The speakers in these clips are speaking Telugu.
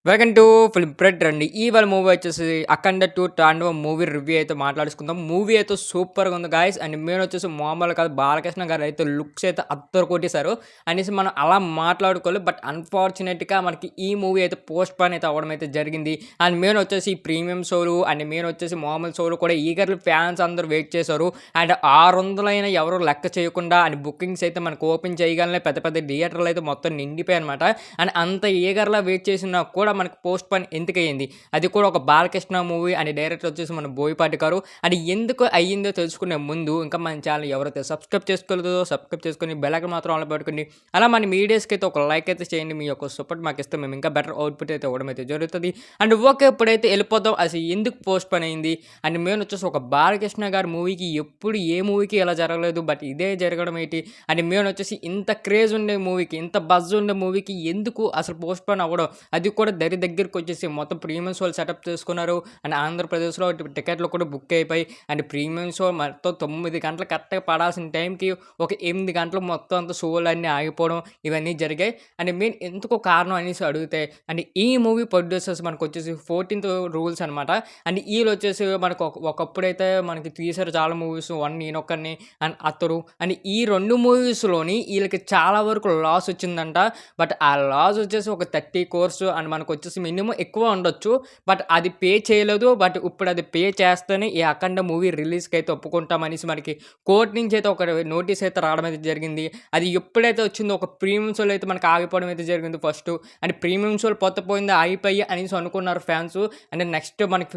వెల్కమ్ టు ఫిల్మ్ ప్రెడ్ రండి. ఇవాళ మూవీ వచ్చేసి 'అఖండ 2 తాండవం' మూవీ రివ్యూ అయితే మాట్లాడుకుందాం. మూవీ అయితే సూపర్‌గా ఉంది గాయ్స్. అండ్ మెయిన్ వచ్చేసి మామూలుగా కాదు, బాలకృష్ణ గారు అయితే లుక్స్ అయితే అత్తరు కొట్టేశారు అనేసి మనం అలా మాట్లాడుకోవాలి. బట్ అన్‌ఫార్చునేట్‌గా మనకి ఈ మూవీ అయితే పోస్ట్‌పోన్ అయితే అవ్వడం అయితే జరిగింది. అండ్ మెయిన్ వచ్చేసి ప్రీమియం షోలు అండ్ మెయిన్ వచ్చేసి మామూలు షోలు కూడా ఈగర్లీ ఫ్యాన్స్ అందరూ వెయిట్ చేశారు. అండ్ 600 అయినా ఎవరు లెక్క చేయకుండా అండ్ బుకింగ్స్ అయితే మనకు ఓపెన్ చేయగానే పెద్ద పెద్ద థియేటర్లు అయితే మొత్తం నిండిపోయాయన్నమాట. అండ్ అంత ఈగర్‌లా వెయిట్ చేసినా కూడా మనకు పోస్ట్‌పోన్ ఎందుకయ్యింది? అది కూడా ఒక బాలకృష్ణ మూవీ అండ్ డైరెక్టర్ వచ్చేసి మన బోయపాటి గారు. అండ్ ఎందుకు అయ్యిందో తెలుసుకునే ముందు ఇంకా మన ఛానల్ ఎవరైతే సబ్స్క్రైబ్ చేసుకోలేదో సబ్స్క్రైబ్ చేసుకొని బెల్ ఐకాన్ మాత్రం ఆన్‌లో పెట్టుకోండి. అలా మన వీడియోస్‌కి అయితే ఒక లైక్ అయితే చేయండి. మీ యొక్క సపోర్ట్ మాకిస్తే మేము ఇంకా బెటర్ అవుట్‌పుట్ అయితే ఇవ్వడం అయితే జరుగుతది. అండ్ ఓకే, ఇప్పుడైతే వెళ్ళిపోదాం. అసలు ఎందుకు పోస్ట్‌పోన్ అయింది? అండ్ మెయిన్ వచ్చేసి ఒక బాలకృష్ణ గారి మూవీకి ఎప్పుడు ఏ మూవీకి ఇలా జరగలేదు. బట్ ఇదే జరగడం ఏంటి? అండ్ మెయిన్ వచ్చేసి ఇంత క్రేజ్ ఉండే మూవీకి, ఇంత బజ్ ఉండే మూవీకి ఎందుకు అసలు పోస్ట్‌పోన్ అవ్వడం? అది కూడా దగ్గరికి వచ్చేసి మొత్తం ప్రీమియం షోలు సెటప్ చేసుకున్నారు. అండ్ ఆంధ్రప్రదేశ్‌లో టికెట్లు కూడా బుక్ అయిపోయి అండ్ ప్రీమియం షో మొత్తం 9 గంటలు కరెక్ట్‌గా పడాల్సిన టైంకి ఒక 8 గంటలు మొత్తం అంతా షోలన్నీ ఆగిపోవడం ఇవన్నీ జరిగాయి. అండ్ మెయిన్ ఎందుకో కారణం అనేసి అడిగితే అండ్ ఈ మూవీ ప్రొడ్యూసర్స్ మనకొచ్చేసి 14th రూల్స్ అనమాట. అండ్ ఈళ్ళొచ్చేసి మనకు ఒకప్పుడైతే మనకి తీశారు చాలా మూవీస్ 'వన్ నేనొక్కడిని' అండ్ 'అతడు' అండ్ ఈ 2 మూవీస్‌లోని ఈళ్ళకి చాలా వరకు లాస్ వచ్చిందంట. బట్ ఆ లాస్ వచ్చేసి ఒక 30 కోర్స్ అండ్ మనకొచ్చేసి మినిమమ్ ఎక్కువ ఉండొచ్చు. బట్ అది పే చేయలేదు. బట్ ఇప్పుడు అది పే చేస్తేనే ఈ 'అఖండ' మూవీ రిలీజ్‌కి అయితే ఒప్పుకుంటామనేసి మనకి కోర్ట్ నుంచి అయితే ఒక నోటీస్ అయితే రావడం అయితే జరిగింది. అది ఎప్పుడైతే వచ్చిందో ఒక ప్రీమియం షోలో అయితే మనకు ఆగిపోవడం అయితే జరిగింది ఫస్టు. అండ్ ప్రీమియం షోలు పోయింది ఆగిపోయి అనేసి అనుకున్నారు ఫ్యాన్స్. అండ్ నెక్స్ట్ మనకి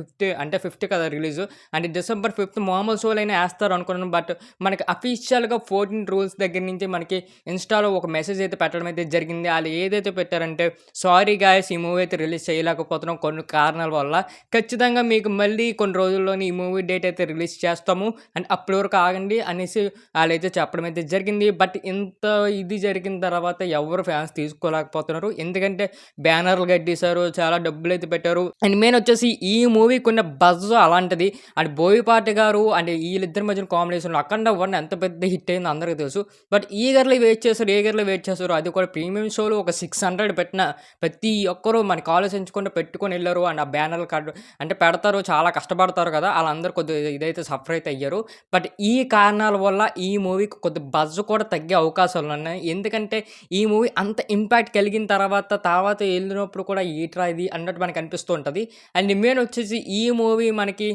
5th కదా రిలీజు. అండ్ December 5th మామూలు షోలైనా ఏస్తారు అనుకున్నాను. బట్ మనకి అఫీషియల్‌గా 14 రూల్స్ దగ్గర నుంచి మనకి ఇన్‌స్టాలో ఒక మెసేజ్ అయితే పెట్టడం అయితే జరిగింది. ఆళ్ళు ఏదైతే పెట్టారంటే, సారీ గాయ్స్, ఈ మూవీ అయితే రిలీజ్ చేయలేకపోతున్నాం కొన్ని కారణాల వల్ల. ఖచ్చితంగా మీకు మళ్ళీ కొన్ని రోజుల్లోనే ఈ మూవీ డేట్ అయితే రిలీజ్ చేస్తాము. అండ్ అప్పటి వరకు ఆగండి అనేసి ఆళ్ళైతే చెప్పడం అయితే జరిగింది. బట్ ఇంత ఇది జరిగిన తర్వాత ఎవరు ఫ్యాన్స్ తీసుకోలేకపోతున్నారు. ఎందుకంటే బ్యానర్లు కట్టేశారు, చాలా డబ్బులైతే పెట్టారు. అండ్ మెయిన్ వచ్చేసి ఈ మూవీకున్న బజ్ అలాంటిది. అండ్ బోయపాటి గారు అండ్ వీళ్ళిద్దరి మధ్యన కాంబినేషన్‌లో 'అఖండ 1' ఎంత పెద్ద హిట్ అయిందో అందరికీ తెలుసు. బట్ ఈగర్లీ వెయిట్ చేశారు. అది కూడా ప్రీమియం షోలు ఒక 600 పెట్టిన ప్రతి ఒక్కరు మనకి ఆలోచించకుండా పెట్టుకొని ఎళ్లారు. అండ్ ఆ బ్యానర్లు అంటే పెడతారు, చాలా కష్టపడతారు కదా! ఆళ్ళందరూ కొద్దిగా ఇదైతే సఫర్ అయితే అయ్యారు. బట్ ఈ కారణాల వల్ల ఈ మూవీకి కొద్ది బజ్ కూడా తగ్గే అవకాశాలున్నాయి. ఎందుకంటే ఈ మూవీ అంత ఇంపాక్ట్ కలిగిన తర్వాత ఎళ్ళినప్పుడు కూడా ఏంట్రా ఇది అన్నట్టు మనకు అనిపిస్తూ ఉంటది. అండ్ మెయిన్ వచ్చేసి ఈ మూవీ మనకి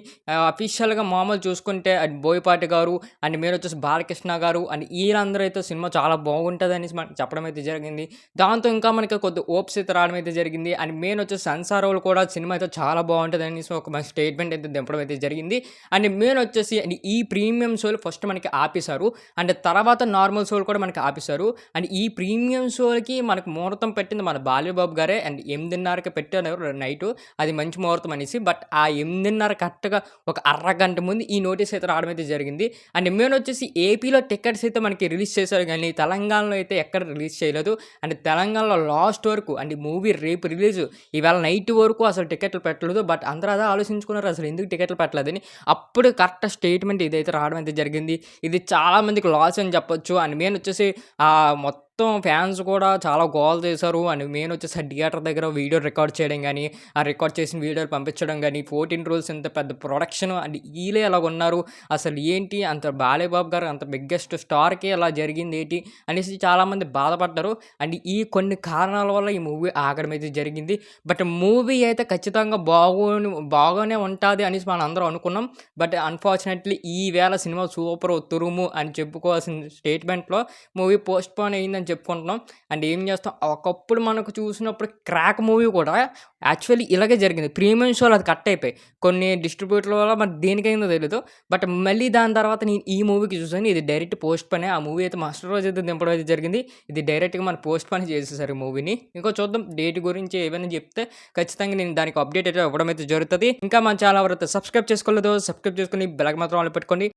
అఫీషియల్‌గా మామూలు చూసుకుంటే అండ్ బోయపాటి గారు అండ్ మెయిన్ వచ్చేసి బాలకృష్ణ గారు అండ్ ఈళ్ళందరూ అయితే సినిమా చాలా బాగుంటదనేసి మనకు చెప్పడం అయితే జరిగింది. దాంతో ఇంకా మనకి కొద్ది హోప్స్ అయితే రావడం అయితే జరిగింది. అండ్ మెయిన్ వచ్చేసి సెన్సార్ వాళ్ళు కూడా సినిమా అయితే చాలా బాగుంటదనేసి ఒక మంచి స్టేట్మెంట్ అయితే దింపడం అయితే జరిగింది. అండ్ మెయిన్ వచ్చేసి అండ్ ఈ ప్రీమియం షోలు ఫస్ట్ మనకి ఆపేశారు. అండ్ తర్వాత నార్మల్ షోలు కూడా మనకి ఆపేశారు. అండ్ ఈ ప్రీమియం షోలకి మనకు ముహూర్తం పెట్టింది మన బాలయ్యబాబు గారే. అండ్ 8:30కి పెట్టారు నైటు. అది మంచి ముహూర్తం అనేసి. బట్ ఆ 8:30 కరెక్ట్‌గా ఒక అరగంట ముందు ఈ నోటీస్ అయితే రావడం అయితే జరిగింది. అండ్ మెయిన్ వచ్చేసి ఏపీలో టికెట్స్ అయితే మనకి రిలీజ్ చేశారు గానీ తెలంగాణలో అయితే ఎక్కడ రిలీజ్ చేయలేదు. అండ్ తెలంగాణలో లాస్ట్ వరకు అండ్ మూవీ రేపు రిలీజు ఇవాళ నైట్ వరకు అసలు టికెట్లు పెట్టలేదు. బట్ అందరూ అదే ఆలోచించుకున్నారు, అసలు ఎందుకు టికెట్లు పెట్టలేదని. అప్పుడు కరెక్ట్ స్టేట్మెంట్ ఇదైతే రావడం అయితే జరిగింది. ఇది చాలా మందికి లాస్ అని చెప్పొచ్చు. అండ్ మెయిన్ వచ్చేసి మొత్తం ఫ్యాన్స్ కూడా చాలా గోల చేశారు. అండ్ మెయిన్ వచ్చేసి ఆ థియేటర్ దగ్గర వీడియో రికార్డ్ చేయడం గానీ, ఆ రికార్డ్ చేసిన వీడియోలు పంపించడం గానీ, 14 రూల్స్ ఇంత పెద్ద ప్రొడక్షన్ అండ్ ఈళ్ళే అలాగున్నారు. అసలు ఏంటి అంత బాలయ్యబాబు గారు అంత బిగ్గెస్ట్ స్టార్‌కి అలా జరిగిందేటి అనేసి చాలామంది బాధపడ్డారు. అండ్ ఈ కొన్ని కారణాల వల్ల ఈ మూవీ ఆగడం అయితే జరిగింది. బట్ మూవీ అయితే ఖచ్చితంగా బాగానే ఉంటాది అనేసి మనందరం అనుకున్నాం. బట్ అన్‌ఫార్చునేట్‌లీ ఈవేళ సినిమా సూపరు, తురుము అని చెప్పుకోవాల్సిన స్టేట్మెంట్‌లో మూవీ పోస్ట్‌పోన్ అయిందని చెప్పుకుంటున్నాం. అండ్ ఏం చేస్తాం, ఒకప్పుడు మనకు చూసినప్పుడు 'క్రాక్' మూవీ కూడా యాక్చువల్లీ ఇలాగే జరిగింది. ప్రీమియం షోలు అది కట్ అయిపోయాయి. కొన్ని డిస్ట్రిబ్యూటర్ల వల్ల మరి దేనికయిందో తెలీదు. బట్ మళ్ళీ దాని తర్వాత నేను ఈ మూవీకి చూసాను. ఇది డైరెక్ట్ పోస్ట్‌పోనే. ఆ మూవీ అయితే మరుసటి రోజు అయితే దింపడం అయితే జరిగింది. ఇది డైరెక్ట్‌గా మన పోస్ట్‌పోన్ చేసేసారు ఈ మూవీని. ఇంకో చూద్దాం డేట్ గురించి ఏమైనా చెప్తే ఖచ్చితంగా నేను దానికి అప్డేట్ అయితే ఇవ్వడం అయితే జరుగుతది. ఇంకా మన ఛానల్ ఎవరైతే సబ్స్క్రైబ్ చేసుకోలేదో సబ్స్క్రైబ్ చేసుకొని బెల్ ఐకాన్ మాత్రం ఆన్‌లో పెట్టుకోండి.